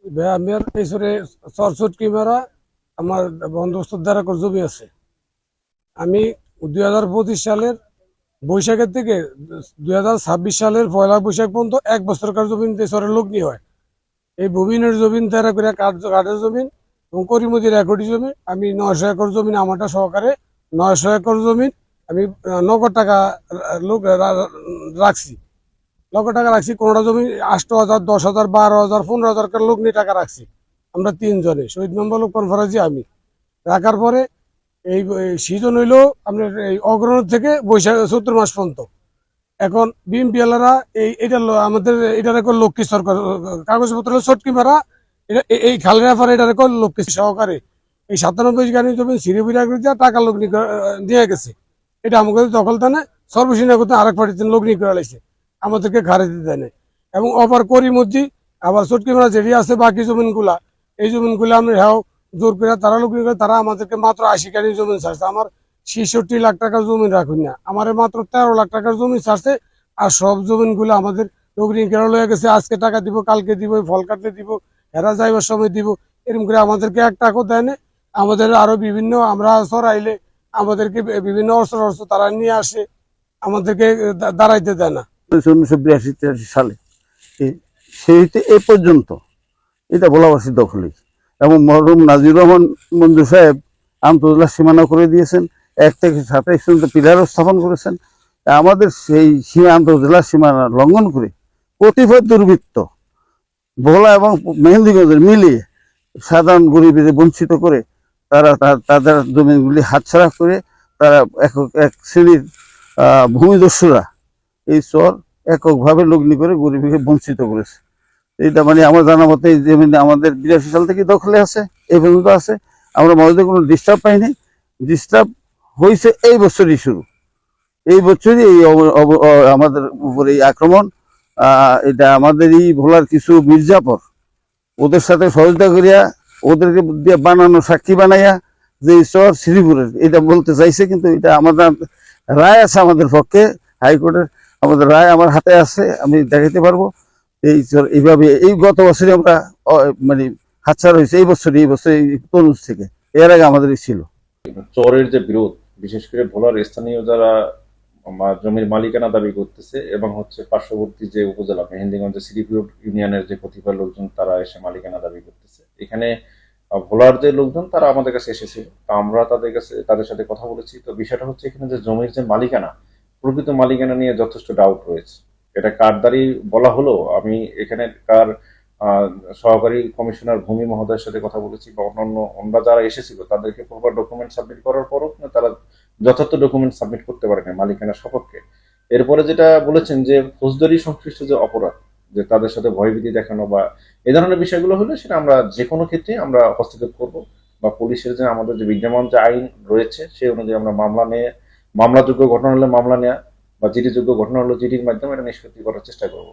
আমার এইসরে চরচট ক্যামেরা আমার বন্দোবস্তর দ্বারা জমি আছে। আমি 2025 সালের বৈশাখের থেকে 2026 সালের 1 বৈশাখ পর্যন্ত 1 বছরকার জমিন দেশের লোক নিয়ে হয়। এই ভূমিনের জমিন তেরা করে কাঠের জমিন এবং করিমতির 1 কোটি জমি। আমি 900 একর জমিন আমারটা সহকারে 900 একর জমিন আমি নগদ টাকা লোক রাখছি। লক্ষ টাকা রাখছি। কোনোটা জমি 8,000, 10,000, 12,000, 15,000 লোক নিয়ে টাকা রাখছি। আমরা 3 জনে, শহীদ মেম্বার কনফারেন্সে আমি রাখার পরে এই সিজন হইলো আপনার এই অগ্রহণ থেকে বৈশাখ চৈত্র মাস পর্যন্ত। এখন বিএমপিএলারা এটা আমাদের এটা রেকর্ড লক্ষ্মী সরকার কাগজপত্র চটকি মারা এই খালের ব্যাপারে এটা রেকর্ড লক্ষ্মী সহকারে এই 97 গাড়ি জমি সিরিবিরা টাকা লোক দিয়ে গেছে। এটা আমাকে দখল দেয় না, সর্বসীনা করতে আরেক পার্টিতে লোক নিয়ে করে লাইছে, আমাদেরকে ঘাড়ে দিতে দেয় না। এবং অপার করি মধ্যে আবার চটকি মারা যেটি আছে বাকি জমিনগুলা, এই জমিনগুলো আমরা হ্যাঁ জোর করে তারা লোক নিয়ে তারা আমাদেরকে মাত্র 80 গাড়ি জমি ছাড়ছে। আমার 66 লাখ টাকার জমি রাখুন না, আমার মাত্র 13 লাখ টাকার জমি ছাড়ছে। আর সব জমিনগুলো আমাদের লোক নিয়ে কেন লয়ে গেছে, আজকে টাকা দিব, কালকে দিব, ফল কাটতে দিব, হেরা যাইবার সময় দিব, এরকম করে আমাদেরকে 1 টাকাও দেয় না। আমাদের আরো বিভিন্ন আমরা সরাইলে আমাদেরকে বিভিন্ন অস্ত্র তারা নিয়ে আসে, আমাদেরকে দাঁড়াইতে দেয় না। 1982-83 সালে সেইতে এ পর্যন্ত এটা ভোলাবাসীর দখলে এবং মরহুম নাজির রহমান মঞ্জু সাহেব আন্তর্জাতিক সীমানা করে দিয়েছেন। 1 থেকে 27 পর্যন্ত পিলারও স্থাপন করেছেন। আমাদের সেই আন্তর্জাতিক সীমানা লঙ্ঘন করে কতিপয় দুর্বৃত্ত ভোলা এবং মেহেন্দিগঞ্জের মিলিয়ে সাধারণ গরিবদের বঞ্চিত করে তারা তাদের জমিগুলি হাতছাড়া করে তারা এক শ্রেণীর ভূমিদস্যুরা এই চর এককভাবে লগ্নি করে গরিবকে বঞ্চিত করেছে। এটা মানে আমার জানা মতে এই জমি আমাদের 82 সাল থেকে দখলে আছে, এই পর্যন্ত আছে। আমরা মধ্যে কোনো ডিস্টার্ব পাইনি। ডিস্টার্ব হয়েছে এই বছরই শুরু, এই বছরই এই আমাদের উপরে এই আক্রমণ। এটা আমাদেরই ভোলার কিছু মির্জাপর ওদের সাথে সহযোগিতা করিয়া ওদেরকে দিয়ে বানানো সাক্ষী বানাইয়া যে চর শ্রীপুরের এটা বলতে চাইছে, কিন্তু এটা আমাদের রায় আছে আমাদের পক্ষে, হাইকোর্টের আমাদের রায় আমার হাতে আছে, আমি দেখাতে পারবো। এইভাবে এই গত বছরই আমরা মানে হাতছাড়া হয়েছে, এই বছর তরুণ থেকে। এর আগে আমাদের ছিল চরের যে বিরোধ, বিশেষ করে ভোলার স্থানীয় যারা জমির মালিকানা দাবি করতেছে এবং হচ্ছে পার্শ্ববর্তী যে উপজেলা মেহেন্দিগঞ্জের শ্রীপুর ইউনিয়নের যে কতিপয় লোকজন তারা এসে মালিকানা দাবি করতেছে। এখানে ভোলার যে লোকজন তারা আমাদের কাছে এসেছিল, তা আমরা তাদের সাথে কথা বলেছি। তো বিষয়টা হচ্ছে এখানে যে জমির যে মালিকানা, প্রকৃত মালিকানা নিয়ে যথেষ্ট ডাউট রয়েছে। এটা কার দ্বারাই বলা হলো, আমি এখানে কার সহকারী কমিশনার ভূমি মহোদয়ের সাথে কথা বলেছি বা অন্যান্য যারা এসেছিল তাদেরকে প্রপার ডকুমেন্ট সাবমিট করার পরও তারা যথার্থ ডকুমেন্ট সাবমিট করতে পারেনি মালিকানার সপক্ষে। এরপরে যেটা বলেছেন যে ফৌজদারি সংশ্লিষ্ট যে অপরাধ, যে তাদের সাথে ভয়ভীতি দেখানো বা এ ধরনের বিষয়গুলো হলে সেটা আমরা যে কোনো ক্ষেত্রে আমরা হস্তক্ষেপ করব, বা পুলিশের যে আমাদের যে বিদ্যমান যে আইন রয়েছে সেই অনুযায়ী আমরা মামলাযোগ্য ঘটনা হলে মামলা নেওয়া বা জিডিযোগ্য ঘটনা হলে জিডির মাধ্যমে এটা নিষ্পত্তি করার চেষ্টা করব।